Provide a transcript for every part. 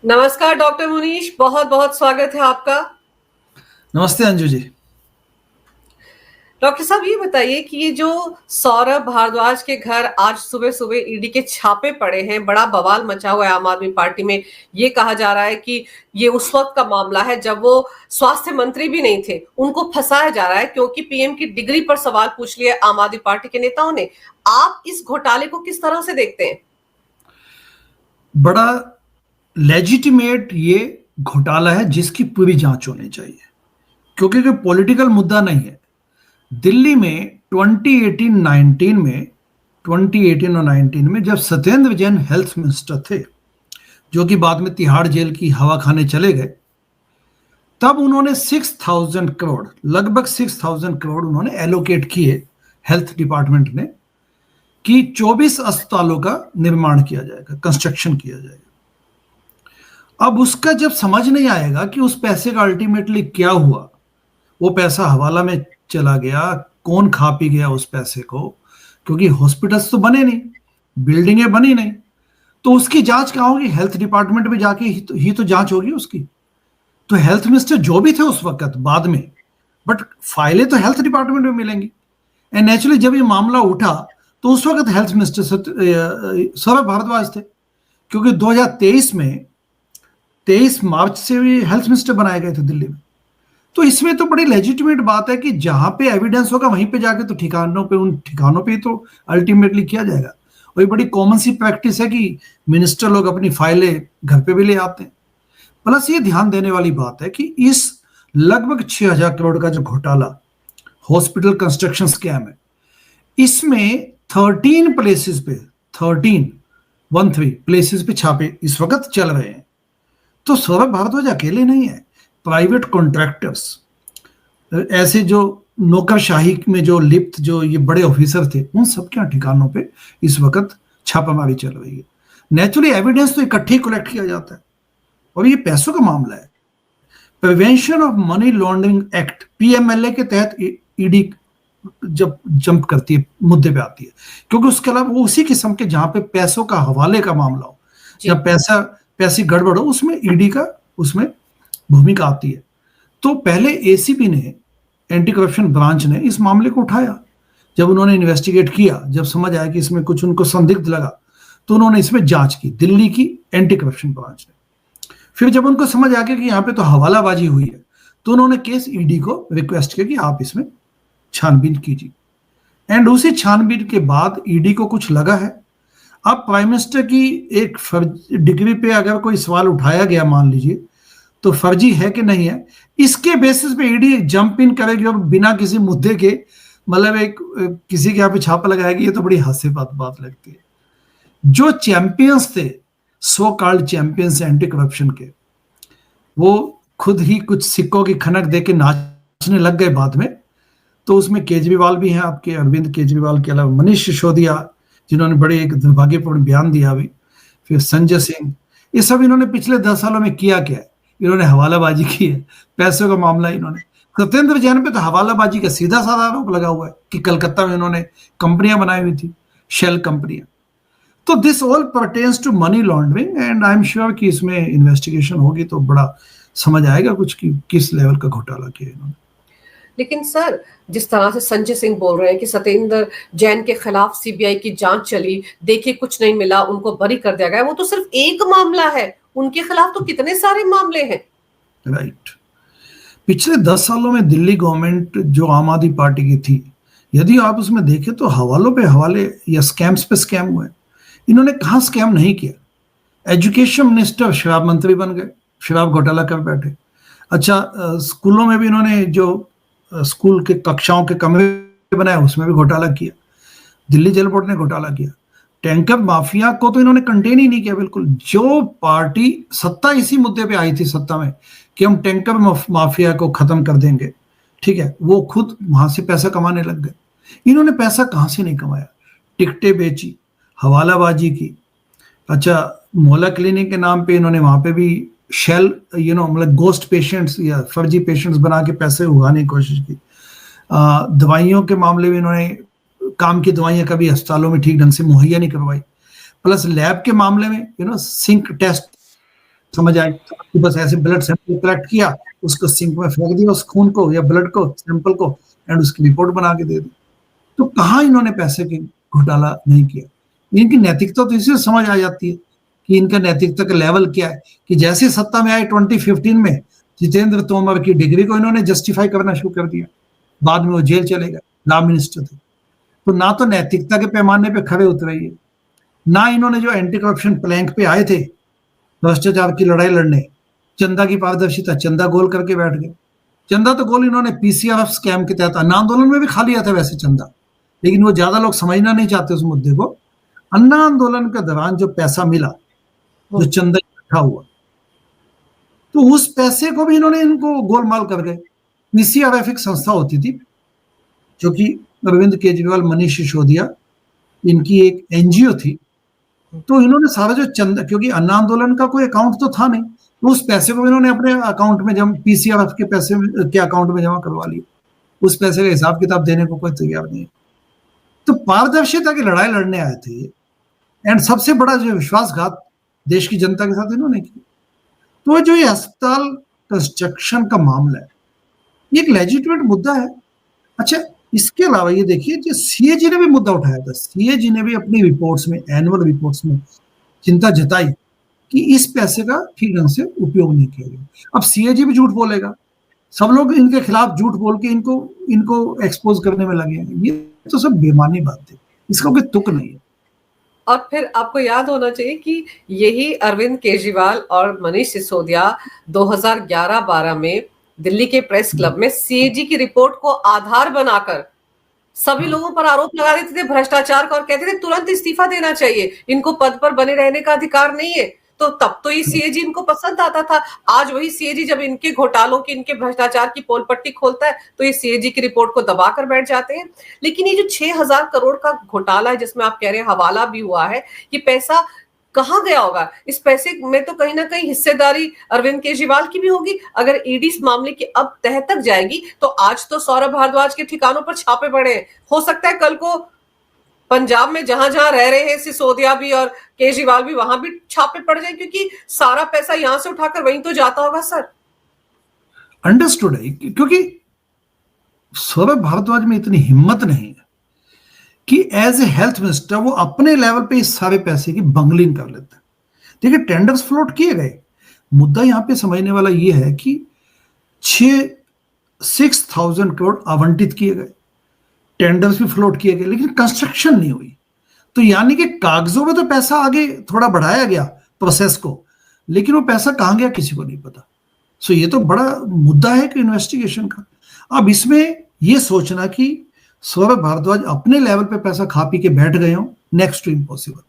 नमस्कार डॉक्टर मुनीश, बहुत बहुत स्वागत है आपका। नमस्ते अंजू जी। डॉक्टर साहब, ये बताइए कि ये जो सौरभ भारद्वाज के घर आज सुबह सुबह ईडी के छापे पड़े हैं, बड़ा बवाल मचा हुआ है आम आदमी पार्टी में। ये कहा जा रहा है कि ये उस वक्त का मामला है जब वो स्वास्थ्य मंत्री भी नहीं थे, उनको फंसाया जा रहा है क्योंकि पीएम की डिग्री पर सवाल पूछ लिए आम आदमी पार्टी के नेताओं ने। आप इस घोटाले को किस तरह से देखते हैं? बड़ा लेजिटिमेट ये घोटाला है जिसकी पूरी जांच होनी चाहिए, क्योंकि कोई पॉलिटिकल मुद्दा नहीं है। दिल्ली में 2018 और 19 में जब सत्येंद्र जैन हेल्थ मिनिस्टर थे, जो कि बाद में तिहाड़ जेल की हवा खाने चले गए, तब उन्होंने 6,000 करोड़, लगभग 6,000 करोड़ उन्होंने एलोकेट किए हेल्थ डिपार्टमेंट ने कि 24 अस्पतालों का निर्माण किया जाएगा, कंस्ट्रक्शन किया जाएगा। अब उसका जब समझ नहीं आएगा कि उस पैसे का अल्टीमेटली क्या हुआ, वो पैसा हवाला में चला गया, कौन खा पी गया उस पैसे को, क्योंकि हॉस्पिटल्स तो बने नहीं, बिल्डिंगें बनी नहीं, तो उसकी जांच कहाँ होगी? हेल्थ डिपार्टमेंट में जाके ही तो जांच होगी उसकी। तो हेल्थ मिनिस्टर जो भी थे उस वक्त, बाद में, बट फाइलें तो हेल्थ डिपार्टमेंट में मिलेंगी। एंड नेचुरली जब ये मामला उठा तो उस वक्त हेल्थ मिनिस्टर सौरभ भारद्वाज थे, क्योंकि 2023 में 23 मार्च से भी हेल्थ मिनिस्टर बनाए गए थे दिल्ली में। तो इसमें तो बड़ी लेजिटिमेट बात है कि जहां पे एविडेंस होगा वहीं पे जाके तो ठिकानों पे, उन ठिकानों पे तो अल्टीमेटली किया जाएगा। वही बड़ी कॉमन सी प्रैक्टिस है कि मिनिस्टर लोग अपनी फाइलें घर पे भी ले आते हैं। प्लस ये ध्यान देने वाली बात है कि इस लगभग 6,000 करोड़ का जो घोटाला हॉस्पिटल कंस्ट्रक्शन स्कैम है, इसमें 13 प्लेसेस पे 13 प्लेसेस पे छापे इस वक्त चल रहे हैं। तो सौरभ भारद्वाज अकेले नहीं है, प्राइवेट कॉन्ट्रैक्टर्स, ऐसे जो नौकरशाही में जो लिप्त जो ये बड़े ऑफिसर थे, उन सबके ठिकानों पे इस वक्त छापामारी चल रही है। नेचुरली एविडेंस तो इकट्ठे कलेक्ट किया जाता है, और ये पैसों का मामला है। Prevention of money laundering act PMLA के तहत ईडी जब जंप करती है, मुद्दे पे आती है, क्योंकि उसके अलावा वो उसी किस्म के जहां पे पैसों का हवाले का मामला हो या पैसे गड़बड़ हो, उसमें ईडी का उसमें भूमिका आती है। तो पहले एसीपी ने, एंटी करप्शन ब्रांच ने इस मामले को उठाया। जब उन्होंने इन्वेस्टिगेट किया, जब समझ आया कि इसमें कुछ उनको संदिग्ध लगा, तो उन्होंने इसमें जांच की, दिल्ली की एंटी करप्शन ब्रांच ने। फिर जब उनको समझ आ गया कि यहाँ पे तो हवालाबाजी हुई है, तो उन्होंने केस ईडी को रिक्वेस्ट किया कि आप इसमें छानबीन कीजिए। एंड उसी छानबीन के बाद ईडी को कुछ लगा है। अब प्राइम मिनिस्टर की एक डिग्री पे अगर कोई सवाल उठाया गया, मान लीजिए, तो फर्जी है कि नहीं है, इसके बेसिस पे ईडी जंप इन करेगी और बिना किसी मुद्दे के, मतलब एक किसी के यहाँ पे छापा लगाएगी। ये तो बड़ी हास्यास्पद बात लगती है। जो चैंपियंस थे, so called champions anti corruption के, वो खुद ही कुछ सिक्कों की खनक दे के नाचने लग गए बाद में। तो उसमें केजरीवाल भी हैं, आपके अरविंद केजरीवाल के अलावा मनीष सिसोदिया, जिन्होंने बड़े एक दुर्भाग्यपूर्ण बयान दिया अभी, फिर संजय सिंह, ये सब इन्होंने पिछले 10 सालों में किया क्या है? इन्होंने हवालाबाजी की है, पैसों का मामला इन्होंने। सत्येंद्र जैन पे तो हवालाबाजी का सीधा साधा आरोप लगा हुआ है कि कलकत्ता में उन्होंने कंपनियां बनाई हुई थी, शेल कंपनियां। तो this all pertains to money laundering, and I am sure कि इसमें इन्वेस्टिगेशन होगी तो बड़ा समझ आएगा कुछ कि किस लेवल का घोटाला किया इन्होंने। लेकिन सर, जिस तरह से संजय सिंह बोल रहे हैं कि सत्येंद्र जैन के खिलाफ सीबीआई की जांच चली, देखिए कुछ नहीं मिला, उनको बरी कर दिया गया, वो तो सिर्फ एक मामला है, उनके खिलाफ तो कितने सारे मामले हैं। राइट। पिछले 10 सालों में दिल्ली गवर्नमेंट जो आम आदमी पार्टी की थी, यदि आप उसमें देखें तो हवालों पे हवाले या स्कैम्स पे स्कैम हुए। इन्होंने कहाँ स्कैम नहीं किया? एजुकेशन मिनिस्टर शराब मंत्री बन गए, शराब घोटाला कर बैठे। अच्छा, स्कूलों में भी इन्होंने जो स्कूल के कक्षाओं के कमरे बनाए, उसमें भी घोटाला किया। दिल्ली जल बोर्ड ने घोटाला किया। टैंकर माफिया को तो इन्होंने कंटेन ही नहीं किया बिल्कुल। जो पार्टी सत्ता इसी मुद्दे पे आई थी सत्ता में कि हम टैंकर माफिया को खत्म कर देंगे, ठीक है, वो खुद वहां से पैसा कमाने लग गए। इन्होंने पैसा कहां से नहीं कमाया? टिकटें बेची, हवालाबाजी की। अच्छा, मोहल्ला क्लिनिक के नाम पे इन्होंने वहां पे भी शेल, मतलब गोस्ट पेशेंट्स या फर्जी पेशेंट्स बना के पैसे उगाने की कोशिश की। दवाइयों के मामले में इन्होंने काम की दवाइयां कभी अस्पतालों में ठीक ढंग से मुहैया नहीं करवाई। प्लस लैब के मामले में सिंक टेस्ट समझ आए कि बस ऐसे ब्लड सैंपल कलेक्ट किया, उसको सिंक में फेंक दिया, उस खून को या ब्लड को सैंपल को, एंड उसकी रिपोर्ट बना के दे दी। तो कहाँ इन्होंने पैसे की घोटाला नहीं किया। इनकी नैतिकता तो इसी से समझ आ जाती है कि इनका नैतिकता का लेवल क्या है, कि जैसे सत्ता में आए 2015 में जितेंद्र तोमर की डिग्री को इन्होंने जस्टिफाई करना शुरू कर दिया, बाद में वो जेल चले गए, लॉ मिनिस्टर थे। तो ना तो नैतिकता के पैमाने पे खड़े उतरे, ना इन्होंने जो एंटी करप्शन प्लैंक पे आए थे भ्रष्टाचार की लड़ाई लड़ने, चंदा की पारदर्शिता, चंदा गोल करके बैठ गए। चंदा तो गोल इन्होंने पीसीआरएफ स्कैम के तहत अन्ना आंदोलन में भी खा लिया था वैसे चंदा, लेकिन वो ज्यादा लोग समझना नहीं चाहते उस मुद्दे को। अन्ना आंदोलन के दौरान जो पैसा मिला, जो चंदा इकट्ठा हुआ, तो उस पैसे को भी इन्होंने इनको गोलमाल कर गए। पीसीआरएफ एक संस्था होती थी जो कि अरविंद केजरीवाल, मनीष सिसोदिया, इनकी एक एनजीओ थी। तो इन्होंने सारा जो चंदा, क्योंकि अन्ना आंदोलन का कोई अकाउंट तो था नहीं, तो उस पैसे को इन्होंने अपने अकाउंट में जमा, पीसीआरएफ के पैसे के अकाउंट में जमा करवा लिया। उस पैसे का हिसाब किताब देने को कोई तैयार नहीं। तो पारदर्शिता की लड़ाई लड़ने आए थे, एंड सबसे बड़ा जो विश्वासघात देश की जनता के साथ इन्होंने किया। तो जो ये अस्पताल कंस्ट्रक्शन का मामला है, ये एक लेजिटिमेट मुद्दा है। अच्छा, इसके अलावा ये देखिए, जो सीएजी ने भी मुद्दा उठाया था, सीएजी ने भी अपनी रिपोर्ट्स में, एनुअल रिपोर्ट्स में चिंता जताई कि इस पैसे का ठीक ढंग से उपयोग नहीं किया गया। अब सीएजी भी झूठ बोलेगा, सब लोग इनके खिलाफ झूठ बोल के इनको एक्सपोज करने में लगे हैं। ये तो सब बेमानी बात है, इसका कोई तुक नहीं है। और फिर आपको याद होना चाहिए कि यही अरविंद केजरीवाल और मनीष सिसोदिया 2011-12 में दिल्ली के प्रेस क्लब में सीएजी की रिपोर्ट को आधार बनाकर सभी लोगों पर आरोप लगा देते थे भ्रष्टाचार का, और कहते थे तुरंत इस्तीफा देना चाहिए, इनको पद पर बने रहने का अधिकार नहीं है। तो तब तो ये सीएजी इनको पसंद आता था। आज वही सीएजी जब इनके घोटालों की, इनके भ्रष्टाचार की पोल पट्टी खोलता है तो ये सीएजी की रिपोर्ट को दबाकर बैठ जाते हैं। लेकिन ये जो 6000 करोड़ का घोटाला है जिसमें आप कह रहे हैं हवाला भी हुआ है, ये पैसा कहाँ गया होगा? इस पैसे में तो कहीं ना कहीं हिस्सेदारी अरविंद केजरीवाल की भी होगी। अगर ईडी इस मामले की अब तह तक जाएगी तो आज तो सौरभ भारद्वाज के ठिकानों पर छापे पड़े हैं, हो सकता है कल को पंजाब में जहां जहां रह रहे हैं सिसोदिया भी और केजरीवाल भी, वहां भी छापे पड़ जाए, क्योंकि सारा पैसा यहां से उठाकर वहीं तो जाता होगा। सर अंडरस्टूड है, क्योंकि सौरभ भारद्वाज में इतनी हिम्मत नहीं है कि एज ए हेल्थ मिनिस्टर वो अपने लेवल पे इस सारे पैसे की बंगलिंग कर लेते हैं। देखिए, टेंडर्स फ्लोट किए गए, मुद्दा यहां पे समझने वाला ये है कि 6,000 करोड़ आवंटित किए गए, टेंडर्स भी फ्लोट किए गए, लेकिन कंस्ट्रक्शन नहीं हुई। तो यानी कि कागजों में तो पैसा आगे थोड़ा बढ़ाया गया प्रोसेस को, लेकिन वो पैसा कहां गया किसी को नहीं पता। सो ये तो बड़ा मुद्दा है कि इन्वेस्टिगेशन का। अब इसमें ये सोचना कि सौरभ भारद्वाज अपने लेवल पे पैसा खा पी के बैठ गए हो, next to impossible.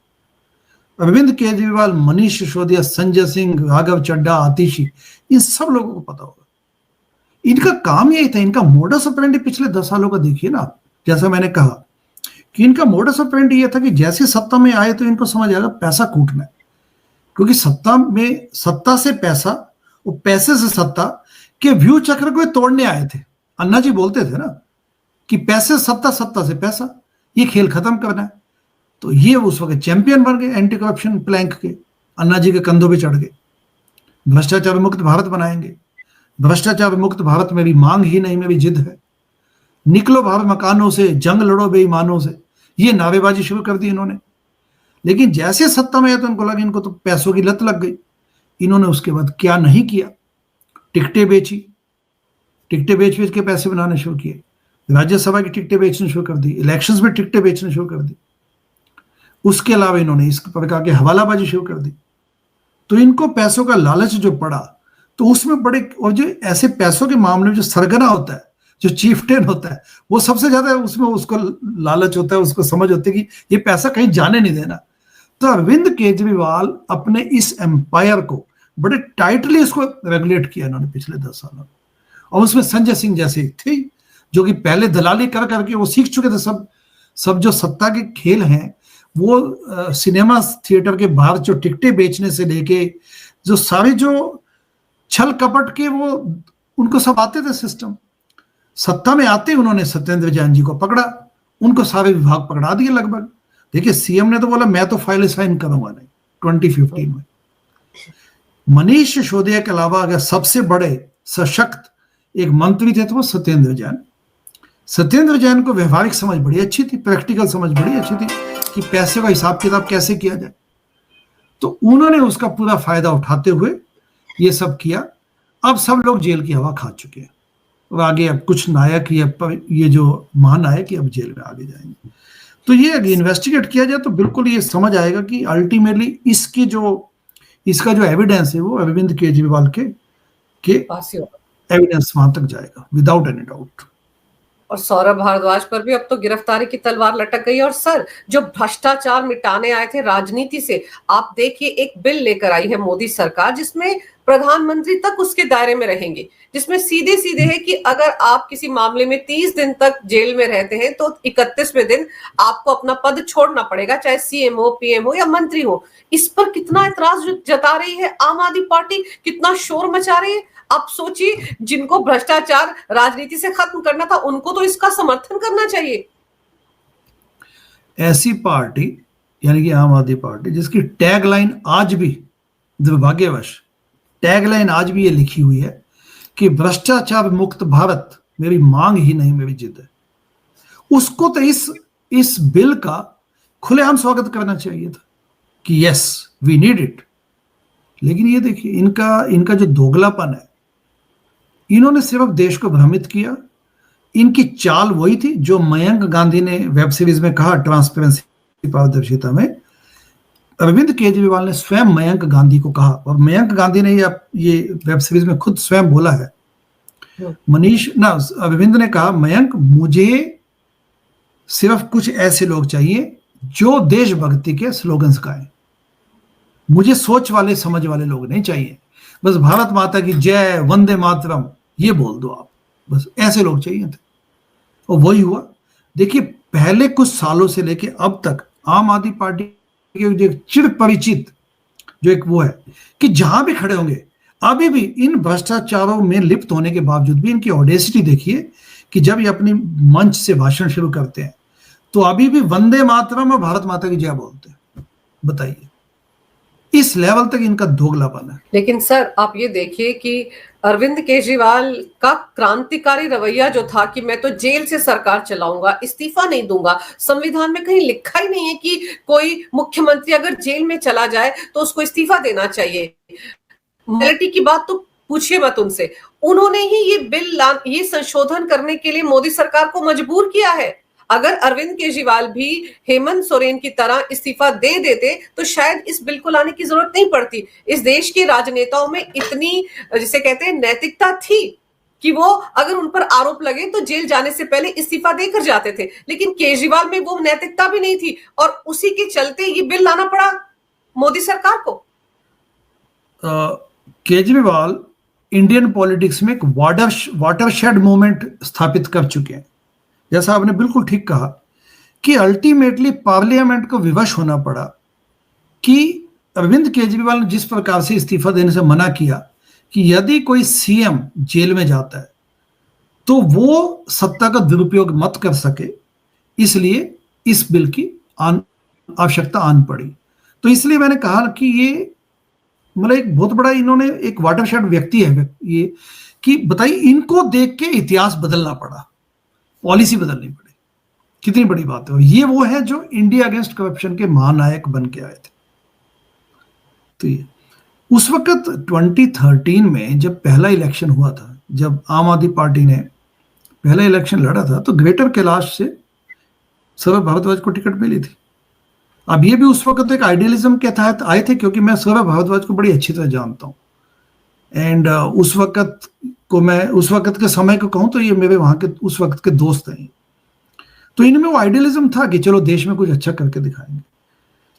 Arvind Kejriwal, Manish Sisodia, Sanjay Singh, Raghav Chadha, Atishi, इन सब लोगों को पता होगा। इनका काम यही था, इनका मोडस ऑपरेंडी पिछले 10 सालों का देखिए ना। जैसा मैंने कहा कि इनका मोडस ऑपरेंडी यह था कि जैसे सत्ता में आए तो इनको समझ आएगा पैसा कूटना है, क्योंकि सत्ता से पैसा और पैसे से सत्ता के व्यू चक्र को तोड़ने आए थे। अन्ना जी बोलते थे ना कि पैसे सत्ता, सत्ता से पैसा, ये खेल खत्म करना है। तो ये उस वक्त चैंपियन बन गए एंटी करप्शन प्लैंक के, अन्ना जी के कंधों पे चढ़ गए। भ्रष्टाचार मुक्त भारत बनाएंगे, भ्रष्टाचार मुक्त भारत मेरी मांग ही नहीं, मेरी जिद है। निकलो बाहर मकानों से, जंग लड़ो बेईमानों से, ये नारेबाजी शुरू कर दी इन्होंने। लेकिन जैसे सत्ता में आए तो इनको लगा इनको तो पैसों की लत लग गई। इन्होंने उसके बाद क्या नहीं किया, टिकटें बेची, टिकटें बेच बेच के पैसे बनाने शुरू किए, राज्यसभा की टिकटें बेचनी शुरू कर दी, इलेक्शंस में टिकटें बेचनी शुरू कर दी। उसके अलावा इन्होंने इस प्रकार के हवालाबाजी शुरू कर दी। तो इनको पैसों का लालच जो पड़ा, तो उसमें बड़े, और जो ऐसे पैसों के मामले में जो सरगना होता है, जो चीफटेन होता है, वो सबसे ज्यादा उसमें उसको लालच होता है, उसको समझ होती है कि ये पैसा कहीं जाने नहीं देना। तो अरविंद केजरीवाल अपने इस एम्पायर को बड़े टाइटली इसको रेगुलेट किया इन्होंने पिछले 10 सालों में। और उसमें संजय सिंह जैसे थे जो कि पहले दलाली कर करके वो सीख चुके थे सब जो सत्ता के खेल हैं, वो सिनेमा थिएटर के बाहर जो टिकटें बेचने से लेके जो सारे जो छल कपट के वो उनको सब आते थे सिस्टम। सत्ता में आते उन्होंने सत्येंद्र जैन जी को पकड़ा, उनको सारे विभाग पकड़ा दिए लगभग। देखिए, सीएम ने तो बोला मैं तो फाइल साइन करूंगा नहीं 2015 में। मनीष सिसोदिया के अलावा अगर सबसे बड़े सशक्त एक मंत्री थे तो वो सत्येंद्र जैन। सत्येंद्र जैन को व्यवहारिक समझ बड़ी अच्छी थी, प्रैक्टिकल समझ बड़ी अच्छी थी कि पैसे का हिसाब किताब कैसे किया जाए, तो उन्होंने उसका पूरा फायदा उठाते हुए ये सब किया। अब सब लोग जेल की हवा खा चुके हैं और आगे अब कुछ नायक ये जो महानायक अब जेल में आगे जाएंगे। तो ये इन्वेस्टिगेट किया जाए तो बिल्कुल ये समझ आएगा कि अल्टीमेटली इसका जो एविडेंस है वो अरविंद केजरीवाल के एविडेंस वहां तक जाएगा विदाउट एनी डाउट। और सौरभ भारद्वाज पर भी अब तो गिरफ्तारी की तलवार लटक गई। और सर, जो भ्रष्टाचार मिटाने आए थे राजनीति से, आप देखिए एक बिल लेकर आई है मोदी सरकार जिसमें प्रधानमंत्री तक उसके दायरे में रहेंगे, जिसमें सीधे सीधे है कि अगर आप किसी मामले में 30 दिन तक जेल में रहते हैं तो 31वें दिन आपको अपना पद छोड़ना पड़ेगा, चाहे सीएम हो, पीएम हो या मंत्री हो। इस पर कितना एतराज जता रही है आम आदमी पार्टी, कितना शोर मचा रही है। आप सोचिए, जिनको भ्रष्टाचार राजनीति से खत्म करना था उनको तो इसका समर्थन करना चाहिए। ऐसी पार्टी यानी कि आम आदमी पार्टी जिसकी टैगलाइन आज भी, दुर्भाग्यवश टैगलाइन आज भी ये लिखी हुई है कि भ्रष्टाचार मुक्त भारत मेरी मांग ही नहीं मेरी जिद है, उसको तो इस बिल का खुलेआम स्वागत करना चाहिए था कि यस वी नीड इट। लेकिन ये देखिए इनका जो दोगलापन है, इन्होंने सिर्फ देश को भ्रमित किया। इनकी चाल वही थी जो मयंक गांधी ने वेब सीरीज में कहा, ट्रांसपेरेंसी पारदर्शिता में अरविंद केजरीवाल ने स्वयं मयंक गांधी को कहा, और मयंक गांधी ने ये वेब सीरीज में खुद स्वयं बोला है। अरविंद ने कहा, मयंक मुझे सिर्फ कुछ ऐसे लोग चाहिए जो देशभक्ति के स्लोगन्स गाएं, मुझे सोच वाले समझ वाले लोग नहीं चाहिए, बस भारत माता की जय, वंदे मातरम ये बोल दो आप, बस ऐसे लोग चाहिए थे। और वही हुआ। देखिए पहले कुछ सालों से लेके अब तक आम आदमी पार्टी के जो चिर परिचित जो एक वो है कि जहां भी खड़े होंगे अभी भी इन भ्रष्टाचारों में लिप्त होने के बावजूद भी इनकी ऑडेसिटी देखिए कि जब ये अपनी मंच से भाषण शुरू करते हैं तो अभी भी वंदे मातरम और भारत माता की जय बोलते हैं। बताइए, इस लेवल तक इनका दोगलापन है। लेकिन सर आप ये देखिए कि अरविंद केजरीवाल का क्रांतिकारी रवैया जो था कि मैं तो जेल से सरकार चलाऊंगा, इस्तीफा नहीं दूंगा, संविधान में कहीं लिखा ही नहीं है कि कोई मुख्यमंत्री अगर जेल में चला जाए तो उसको इस्तीफा देना चाहिए। मॉरलिटी की बात तो पूछिए मत उनसे। उन्होंने ही ये संशोधन करने के लिए मोदी सरकार को मजबूर किया है। अगर अरविंद केजरीवाल भी हेमंत सोरेन की तरह इस्तीफा दे देते तो शायद इस बिल को लाने की जरूरत नहीं पड़ती। इस देश के राजनेताओं में इतनी, जिसे कहते हैं, नैतिकता थी कि वो अगर उन पर आरोप लगे तो जेल जाने से पहले इस्तीफा देकर जाते थे। लेकिन केजरीवाल में वो नैतिकता भी नहीं थी और उसी के चलते ये बिल लाना पड़ा मोदी सरकार को। केजरीवाल इंडियन पॉलिटिक्स में एक वाटरशेड मूवमेंट स्थापित कर चुके हैं। जैसा आपने बिल्कुल ठीक कहा कि अल्टीमेटली पार्लियामेंट को विवश होना पड़ा कि अरविंद केजरीवाल ने जिस प्रकार से इस्तीफा देने से मना किया कि यदि कोई सीएम जेल में जाता है तो वो सत्ता का दुरुपयोग मत कर सके, इसलिए इस बिल की आवश्यकता आन पड़ी। तो इसलिए मैंने कहा कि ये मतलब एक बहुत बड़ा इन्होंने एक वाटरशेड व्यक्ति है ये, कि बताइए इनको देख के इतिहास बदलना पड़ा, पॉलिसी बदलनी पड़ी, कितनी बड़ी बात है। और ये वो है जो इंडिया अगेंस्ट करप्शन के महानायक बन के आए थे। तो ये उस वक्त 2013 में जब पहला इलेक्शन हुआ था, जब आम आदमी पार्टी ने पहला इलेक्शन लड़ा था तो ग्रेटर कैलाश से सौरभ भारद्वाज को टिकट मिली थी। अब ये भी उस वक्त एक आइडियलिज्म के तहत आए थे, क्योंकि मैं सौरभ भारद्वाज को बड़ी अच्छी तरह जानता हूँ। एंड उस वक्त के समय को कहूं तो ये मेरे वहां के उस वक्त के दोस्त हैं। तो इनमें वो आइडियलिज्म था कि चलो देश में कुछ अच्छा करके दिखाएंगे,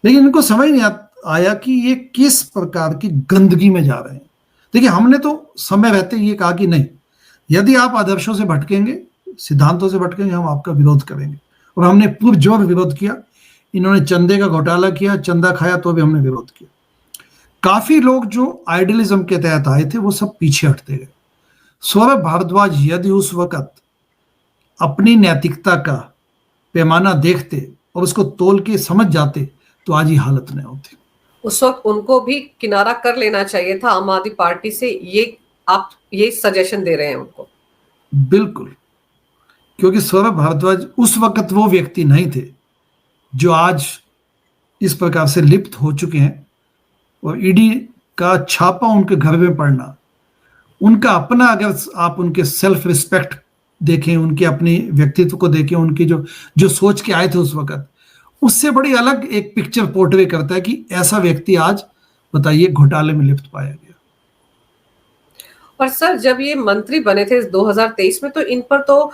लेकिन इनको समझ नहीं आया कि ये किस प्रकार की गंदगी में जा रहे हैं। देखिए हमने तो समय रहते ये कहा कि नहीं, यदि आप आदर्शों से भटकेंगे, सिद्धांतों से भटकेंगे, हम आपका विरोध करेंगे। और हमने पुरजोर विरोध किया। इन्होंने चंदे का घोटाला किया, चंदा खाया तो भी हमने विरोध किया। काफी लोग जो आइडियलिज्म के तहत आए थे वो सब पीछे हटते गए। सौरभ भारद्वाज यदि उस वक्त अपनी नैतिकता का पैमाना देखते और उसको तोल के समझ जाते तो आज ये हालत नहीं होती। उस वक्त उनको भी किनारा कर लेना चाहिए था आम आदमी पार्टी से, ये आप ये सजेशन दे रहे हैं उनको? बिल्कुल, क्योंकि सौरभ भारद्वाज उस वक्त वो व्यक्ति नहीं थे जो आज इस प्रकार से लिप्त हो चुके हैं। और ईडी का छापा उनके घर में पड़ना, उनका अपना, अगर आप उनके सेल्फ रिस्पेक्ट देखें, उनके अपने व्यक्तित्व को देखें, उनकी जो जो सोच के आए थे उस वक्त, उससे बड़ी अलग एक पिक्चर पोर्ट्रे करता है कि ऐसा व्यक्ति आज बताइए घोटाले में लिप्त पाया गया। पर सर, जब ये मंत्री बने थे 2023 में, तो इन पर तो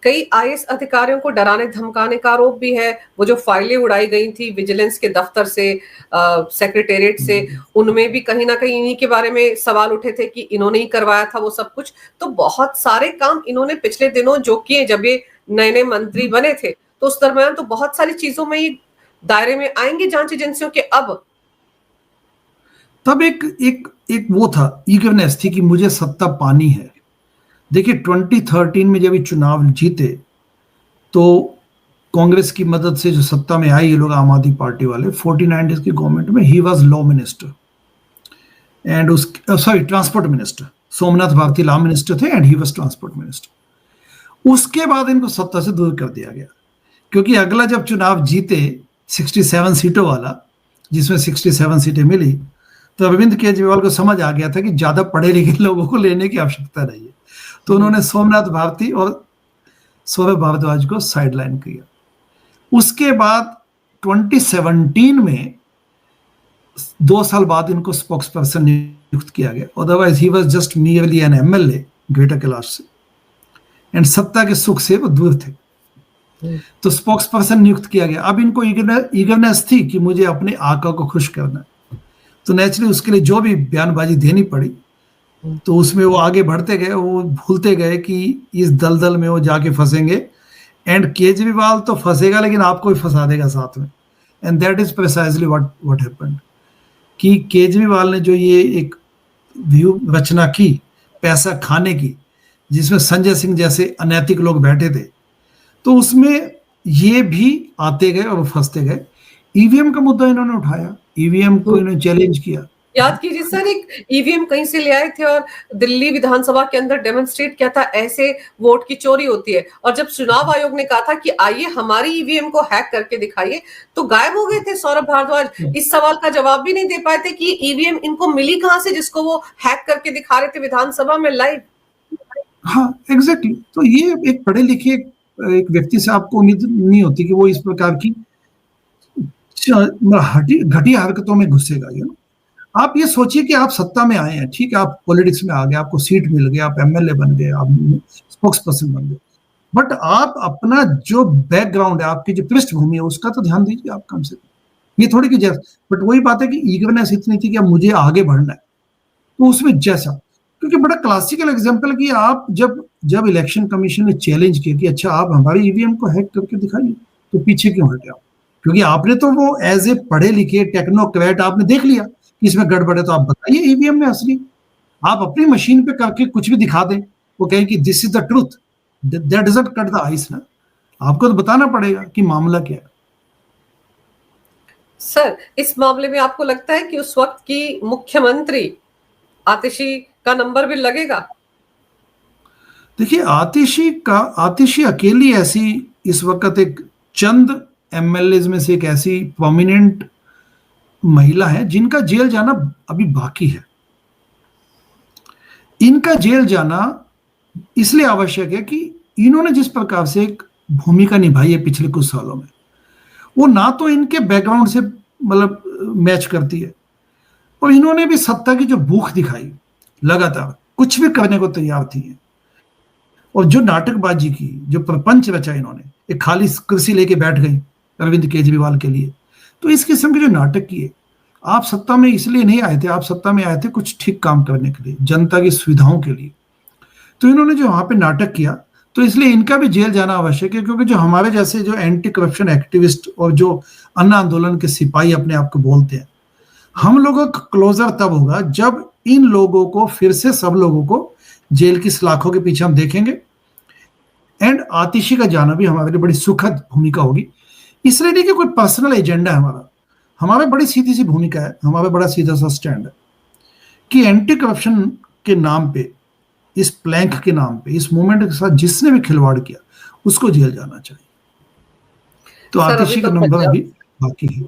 कई आईएएस अधिकारियों को डराने धमकाने का आरोप भी है। वो जो फाइलें उड़ाई गई थी विजिलेंस के दफ्तर से, सेक्रेटेरिएट से, उनमें भी कहीं ना कहीं इन्हीं के बारे में सवाल उठे थे कि इन्होंने ही करवाया था वो सब कुछ। तो बहुत सारे काम इन्होंने पिछले दिनों जो किए, जब ये नए नए मंत्री बने थे, तो उस दरमियान तो बहुत सारी चीजों में ये दायरे में आएंगे जांच एजेंसियों के। अब तब एक एक एक वो था, ईगरनेस थी कि मुझे सत्ता पानी है। देखिए 2013 में जब ये चुनाव जीते तो कांग्रेस की मदद से जो सत्ता में आई ये लोग, आम आदमी पार्टी वाले, 49 डेज की गवर्नमेंट में he was law minister and उस sorry transport minister. Somnath Bharti law minister थे and he was transport minister. उसके बाद इनको सत्ता से दूर कर दिया गया, क्योंकि अगला जब चुनाव जीते 67 सीटों वाला, जिसमें 67 सीटें मिली, तो अरविंद केजरीवाल को समझ आ गया था कि ज्यादा पढ़े लिखे लोगों को लेने की आवश्यकता नहीं है। तो उन्होंने सोमनाथ भारती और सौरभ भारद्वाज को साइडलाइन किया। उसके बाद 2017 में 2 साल बाद इनको स्पोक्स पर्सन नियुक्त किया गया। Otherwise he was just merely N MLA greater Kailash से, एंड सत्ता के सुख से वो दूर थे। तो स्पोक्स पर्सन नियुक्त किया गया। अब इनको ईगरनेस थी कि मुझे अपने आका को खुश करना है, तो नेचुरली उसके लिए जो भी बयानबाजी देनी पड़ी, तो उसमें वो आगे बढ़ते गए। वो भूलते गए कि इस दलदल में वो जाके फंसेंगे, एंड केजरीवाल तो फंसेगा लेकिन आपको भी फंसा देगा साथ में। And that is precisely what happened, कि केजरीवाल ने जो ये एक व्यू रचना की पैसा खाने की, जिसमें संजय सिंह जैसे अनैतिक लोग बैठे थे, तो उसमें ये भी आते गए और फंसते गए। ईवीएम का मुद्दा इन्होंने उठाया, ईवीएम को इन्होंने चैलेंज किया। याद कीजिए सर, एक ईवीएम कहीं से ले आए थे और दिल्ली विधानसभा के अंदर डेमोन्स्ट्रेट किया था, ऐसे वोट की चोरी होती है। और जब चुनाव आयोग ने कहा था कि आइए हमारी ईवीएम को हैक करके दिखाइए, तो गायब हो गए थे सौरभ भारद्वाज। इस सवाल का जवाब भी नहीं दे पाए थे कि ईवीएम इनको मिली कहां से, जिसको वो हैक करके दिखा रहे थे विधानसभा में लाइव। हाँ एग्जैक्टली। तो ये एक पढ़े लिखे एक व्यक्ति से आपको उम्मीद नहीं होती कि वो इस प्रकार की घटिया हरकतों में घुसेगा। आप ये सोचिए कि आप सत्ता में आए हैं, ठीक है, आप पॉलिटिक्स में आ गए, आपको सीट मिल गई, आप एमएलए बन गए, आप स्पोक्स पर्सन बन गए, बट आप अपना जो बैकग्राउंड है, आपकी जो पृष्ठभूमि है, उसका तो ध्यान दीजिए आप कम से कम। ये थोड़ी कि जैसा, बट वही बात है कि ईगरनेस इतनी थी कि अब मुझे आगे बढ़ना है, तो उसमें जैसा, क्योंकि बड़ा क्लासिकल एग्जाम्पल कि आप जब इलेक्शन कमीशन ने चैलेंज किया कि अच्छा आप हमारी ईवीएम को हैक करके दिखाइए, तो पीछे क्यों हटे आप? क्योंकि आपने तो वो एज ए पढ़े लिखे टेक्नोक्रेट आपने देख लिया कि इसमें गड़बड़ है, तो आप बताइए ईवीएम में असली, आप अपनी मशीन पे करके कुछ भी दिखा दें, वो कहें कि this is the truth, that doesn't cut the ice ना। आपको तो बताना पड़ेगा कि मामला क्या है। सर, इस मामले में आपको लगता है कि उस वक्त की मुख्यमंत्री आतिशी का नंबर भी लगेगा? देखिए आतिशी अकेली ऐसी इस वक्त एक चंद एमएलए में से एक ऐसी प्रोमिनेंट महिला है जिनका जेल जाना अभी बाकी है। इनका जेल जाना इसलिए आवश्यक है कि इन्होंने जिस प्रकार से एक भूमिका निभाई है पिछले कुछ सालों में, वो ना तो इनके बैकग्राउंड से मतलब मैच करती है, और इन्होंने भी सत्ता की जो भूख दिखाई, लगातार कुछ भी करने को तैयार थी, और जो नाटकबाजी की, जो प्रपंच रचा इन्होंने, एक खाली कुर्सी लेके बैठ गई अरविंद केजरीवाल के लिए, तो इस किस्म के जो नाटक किए, आप सत्ता में इसलिए नहीं आए थे, आप सत्ता में आए थे कुछ ठीक काम करने के लिए, जनता की सुविधाओं के लिए। तो इन्होंने जो वहां पे नाटक किया, तो इसलिए इनका भी जेल जाना आवश्यक है, क्योंकि जो हमारे जैसे जो एंटी करप्शन एक्टिविस्ट और जो अन्ना आंदोलन के सिपाही अपने आप को बोलते हैं, हम लोगों का क्लोजर तब होगा जब इन लोगों को फिर से सब लोगों को जेल की सलाखों के पीछे हम देखेंगे, एंड आतिशी का जाना भी हमारे लिए बड़ी सुखद भूमिका होगी। इसलिए नहीं कि कोई पर्सनल एजेंडा है हमारा, हमारा बड़ी सीधी सी भूमिका है, हमारा बड़ा सीधा सा स्टैंड है कि एंटी करप्शन के नाम पे, इस प्लैंक के नाम पे, इस मूवमेंट के साथ जिसने भी खिलवाड़ किया उसको जेल जाना चाहिए। तो सर अभी आतिशी तो का नंबर पंजाब अभी बाकी है।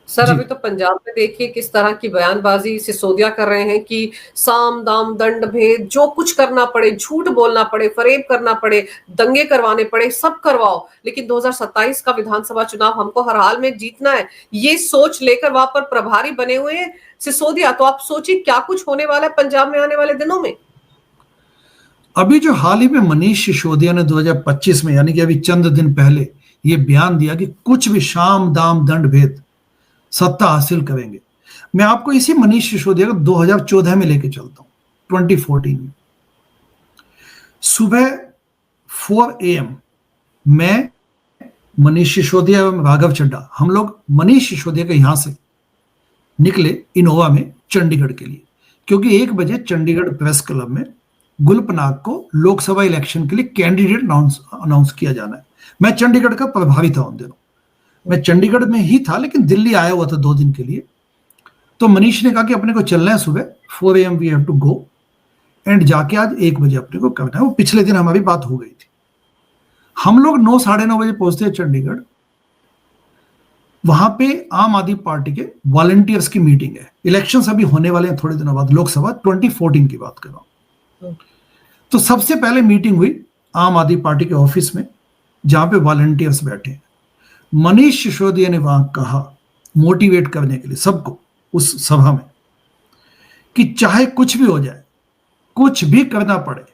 सर जी, अभी तो पंजाब में देखिए किस तरह की बयानबाजी सिसोदिया कर रहे हैं कि साम दाम दंड भेद, जो कुछ करना पड़े, झूठ बोलना पड़े, फरेब करना पड़े, दंगे करवाने पड़े, सब करवाओ, लेकिन 2027 का विधानसभा चुनाव हमको हर हाल में जीतना है। ये सोच लेकर वहां पर प्रभारी बने हुए हैं सिसोदिया। तो आप सोचिए क्या कुछ होने वाला है पंजाब में आने वाले दिनों में। अभी जो हाल ही में मनीष सिसोदिया ने 2025 में, यानी कि अभी चंद दिन पहले, ये बयान दिया कि कुछ भी शाम दाम दंड भेद सत्ता हासिल करेंगे। मैं आपको इसी मनीष सिसोदिया को 2014 में लेके चलता हूं, 2014 में। सुबह 4 AM मैं, मनीष सिसोदिया एवं राघव चड्ढा, हम लोग मनीष सिसोदिया के यहां से निकले इनोवा में चंडीगढ़ के लिए, क्योंकि 1 बजे चंडीगढ़ प्रेस क्लब में गुलपनाग को लोकसभा इलेक्शन के लिए कैंडिडेट अनाउंस किया जाना है। मैं चंडीगढ़ का प्रभारी था उन दिनों, मैं चंडीगढ़ में ही था लेकिन दिल्ली आया हुआ था 2 दिन के लिए। तो मनीष ने कहा कि अपने को चलना है सुबह 4 AM we have to go and जाके आज 1 बजे अपने को करना है। वो पिछले दिन हमारी बात हो गई थी। हम लोग 9, साढ़े 9 बजे पहुंचते हैं चंडीगढ़। वहां पे आम आदमी पार्टी के वॉलंटियर्स की मीटिंग है। इलेक्शंस अभी होने वाले हैं थोड़े दिनों बाद, लोकसभा 2014 की बात कर रहा हूं। तो सबसे पहले मीटिंग हुई आम आदमी पार्टी के ऑफिस में, जहां पे वॉलंटियर्स बैठे हैं। मनीष सिसोदिया ने वहां कहा, मोटिवेट करने के लिए सबको उस सभा में, कि चाहे कुछ भी हो जाए, कुछ भी करना पड़े,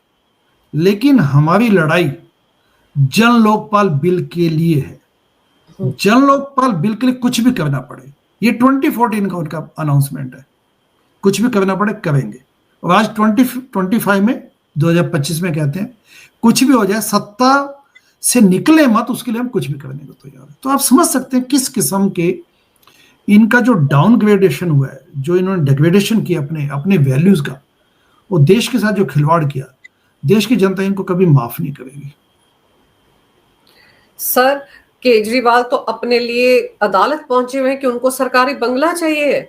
लेकिन हमारी लड़ाई जन लोकपाल बिल के लिए है। जन लोकपाल बिल के लिए कुछ भी करना पड़े, ये 2014 का उनका अनाउंसमेंट है। कुछ भी करना पड़े करेंगे। और आज 2025 में, 2025 में कहते हैं कुछ भी हो जाए, सत्ता से निकले मत, उसके लिए हम कुछ भी करने को तैयार है। तो आप समझ सकते हैं किस किस्म के इनका जो डाउनग्रेडेशन हुआ है, जो इन्होंने डिग्रेडेशन किया अपने अपने वैल्यूज का, वो देश के साथ जो खिलवाड़ किया, देश की जनता इनको कभी माफ नहीं करेगी। सर केजरीवाल तो अपने लिए अदालत पहुंचे हुए हैं कि उनको सरकारी बंगला चाहिए।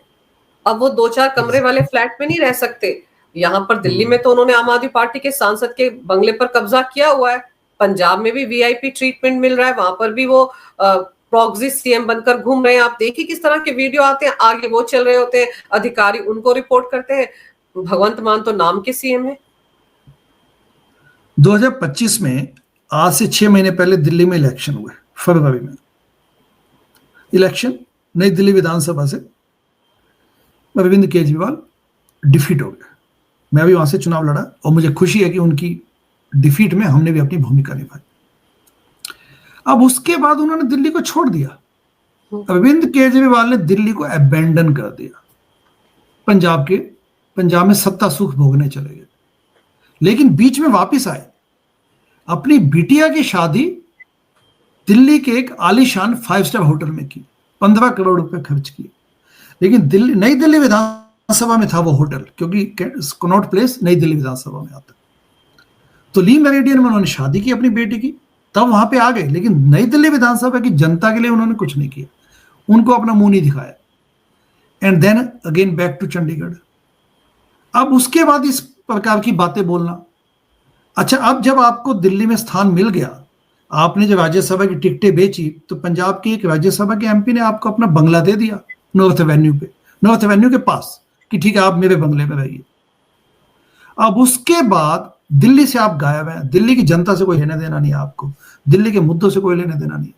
अब वो 2-4 कमरे वाले फ्लैट में नहीं रह सकते। यहाँ पर दिल्ली में तो उन्होंने आम आदमी पार्टी के सांसद के बंगले पर कब्जा किया हुआ है। पंजाब में भी वीआईपी ट्रीटमेंट मिल रहा है, वहां पर भी वो प्रॉक्सी सीएम बनकर घूम रहे हैं। आप देखिए किस तरह के वीडियो आते हैं, आगे वो चल रहे होते हैं, अधिकारी उनको रिपोर्ट करते हैं। भगवंत मान तो नाम के सीएम है। 2025 में, आज से 6 महीने पहले दिल्ली में इलेक्शन हुए, फरवरी में इलेक्शन, नई दिल्ली विधानसभा से अरविंद केजरीवाल डिफीट हो गए। मैं भी वहां से चुनाव लड़ा और मुझे खुशी है कि उनकी डिफीट में हमने भी अपनी भूमिका निभाई। अब उसके बाद उन्होंने दिल्ली को छोड़ दिया। अरविंद केजरीवाल ने दिल्ली को अबेंडन कर दिया। पंजाब में सत्ता सुख भोगने चले गए, लेकिन बीच में वापस आए। अपनी बिटिया की शादी दिल्ली के एक आलीशान 5 स्टार होटल में की, 15 करोड़ रुपए खर्च किए। लेकिन नई दिल्ली विधानसभा में था वो होटल, क्योंकि कनॉट प्लेस नई दिल्ली विधानसभा में आता। तो ली मेरिडियन में उन्होंने शादी की अपनी बेटी की, तब वहां पे आ गए। लेकिन नई दिल्ली विधानसभा की जनता के लिए उन्होंने कुछ नहीं किया, उनको अपना मुंह नहीं दिखाया। And then again back to Chandigarh. अब उसके बाद इस प्रकार की बातें बोलना। अच्छा, अब जब आपको दिल्ली में स्थान मिल गया, आपने जब राज्यसभा की टिकटें बेची, तो पंजाब के एक राज्यसभा के एमपी ने आपको अपना बंगला दे दिया नॉर्थ एवेन्यू के पास, कि ठीक है आप मेरे बंगले में रहिए। अब उसके बाद दिल्ली से आप गायब हैं। दिल्ली की जनता से कोई लेना देना नहीं है आपको, दिल्ली के मुद्दों से कोई लेना देना नहीं।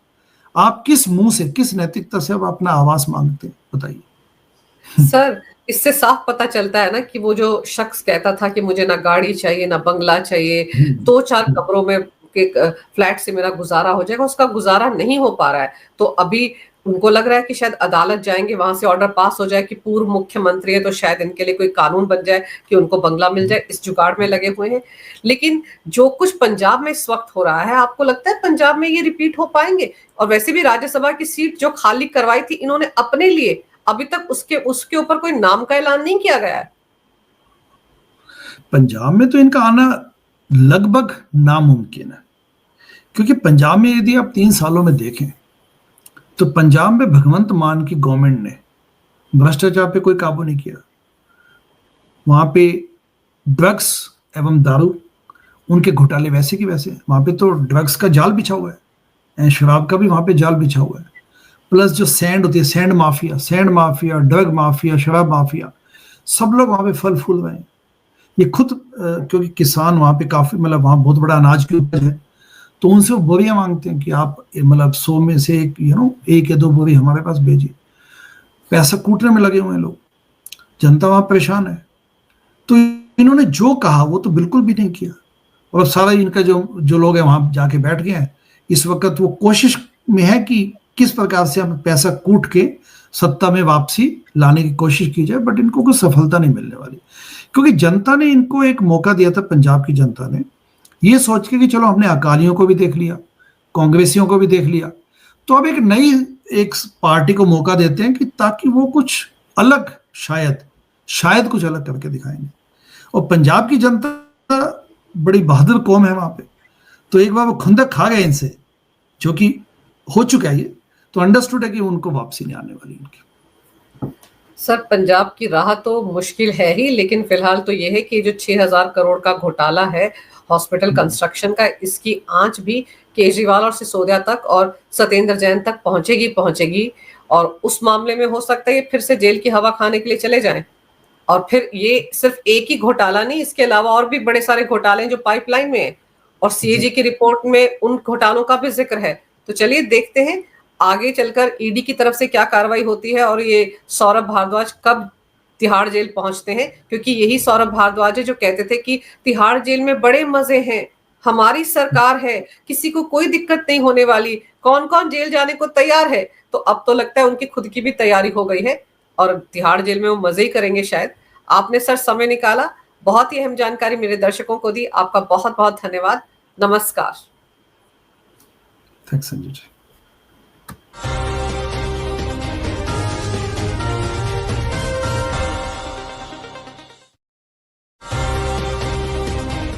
आप किस मुंह से, किस नैतिकता से आप अपना आवास मांगते हैं, बताइए। सर इससे साफ पता चलता है ना कि वो जो शख्स कहता था कि मुझे ना गाड़ी चाहिए ना बंगला चाहिए, 2-4 कमरों में के फ्लैट से मेरा गुजारा हो जाएगा, उसका गुजारा नहीं हो पा रहा है। तो अभी उनको लग रहा है कि शायद अदालत जाएंगे, वहां से ऑर्डर पास हो जाए कि पूर्व मुख्यमंत्री है तो शायद इनके लिए कोई कानून बन जाए कि उनको बंगला मिल जाए। इस जुगाड़ में लगे हुए हैं। लेकिन जो कुछ पंजाब में इस वक्त हो रहा है, आपको लगता है पंजाब में ये रिपीट हो पाएंगे? और वैसे भी राज्यसभा की सीट जो खाली करवाई थी इन्होंने अपने लिए, अभी तक उसके ऊपर कोई नाम का ऐलान नहीं किया गया है। पंजाब में तो इनका आना लगभग नामुमकिन है, क्योंकि पंजाब में यदि आप 3 सालों में देखें तो पंजाब में भगवंत मान की गवर्नमेंट ने भ्रष्टाचार पे कोई काबू नहीं किया। वहां पे ड्रग्स एवं दारू, उनके घोटाले वैसे की वैसे। वहां पे तो ड्रग्स का जाल बिछा हुआ है, शराब का भी वहां पे जाल बिछा हुआ है। प्लस जो सैंड होती है, सैंड माफिया, ड्रग माफिया, शराब माफिया, सब लोग वहां पे फल फूल रहे हैं। ये खुद क्योंकि किसान वहां पे काफी, मतलब वहां बहुत बड़ा अनाज की उपज है, तो उनसे वो बोरियां मांगते हैं कि आप मतलब 100 में से एक एक या दो बोरी हमारे पास भेजिए। पैसा कूटने में लगे हुए हैं लोग, जनता वहां परेशान है। तो इन्होंने जो कहा वो तो बिल्कुल भी नहीं किया। और सारा इनका जो जो लोग हैं वहां जाके बैठ गए हैं। इस वक्त वो कोशिश में है कि किस प्रकार से हम पैसा कूट के सत्ता में वापसी लाने की कोशिश की जाए, बट इनको कोई सफलता नहीं मिलने वाली, क्योंकि जनता ने इनको एक मौका दिया था, पंजाब की जनता ने, ये सोच के कि चलो हमने अकालियों को भी देख लिया, कांग्रेसियों को भी देख लिया, तो अब एक नई एक पार्टी को मौका देते हैं कि ताकि वो कुछ अलग, शायद कुछ अलग करके दिखाएंगे। और पंजाब की जनता बड़ी बहादुर कौम है वहां पे, तो एक बार वो खुंदक खा गए इनसे, जो कि हो चुका है ये, तो अंडरस्टूड है कि उनको वापसी नहीं आने वाली उनकी। सर, पंजाब की राह तो मुश्किल है ही, लेकिन फिलहाल तो ये है कि जो 6,000 करोड़ का घोटाला है हॉस्पिटल कंस्ट्रक्शन का, इसकी आंच भी केजरीवाल और सिसोदिया तक और सत्येंद्र जैन तक पहुंचेगी। और उस मामले में हो सकता है ये फिर से जेल की हवा खाने के लिए चले जाएं। और फिर ये सिर्फ एक ही घोटाला नहीं, इसके अलावा और भी बड़े सारे घोटाले हैं जो पाइपलाइन में है, और सीएजी की रिपोर्ट में उन घोटालों का भी जिक्र है। तो चलिए देखते हैं आगे चलकर ईडी की तरफ से क्या कार्रवाई होती है, और ये सौरभ भारद्वाज कब तिहाड़ जेल पहुंचते हैं, क्योंकि यही सौरभ भारद्वाज है जो कहते थे कि तिहाड़ जेल में बड़े मजे हैं, हमारी सरकार है, किसी को कोई दिक्कत नहीं होने वाली, कौन कौन जेल जाने को तैयार है। तो अब तो लगता है उनकी खुद की भी तैयारी हो गई है और तिहाड़ जेल में वो मजे ही करेंगे शायद। आपने सर समय निकाला, बहुत ही अहम जानकारी मेरे दर्शकों को दी, आपका बहुत बहुत धन्यवाद। नमस्कार। थैंक्स संजय जी।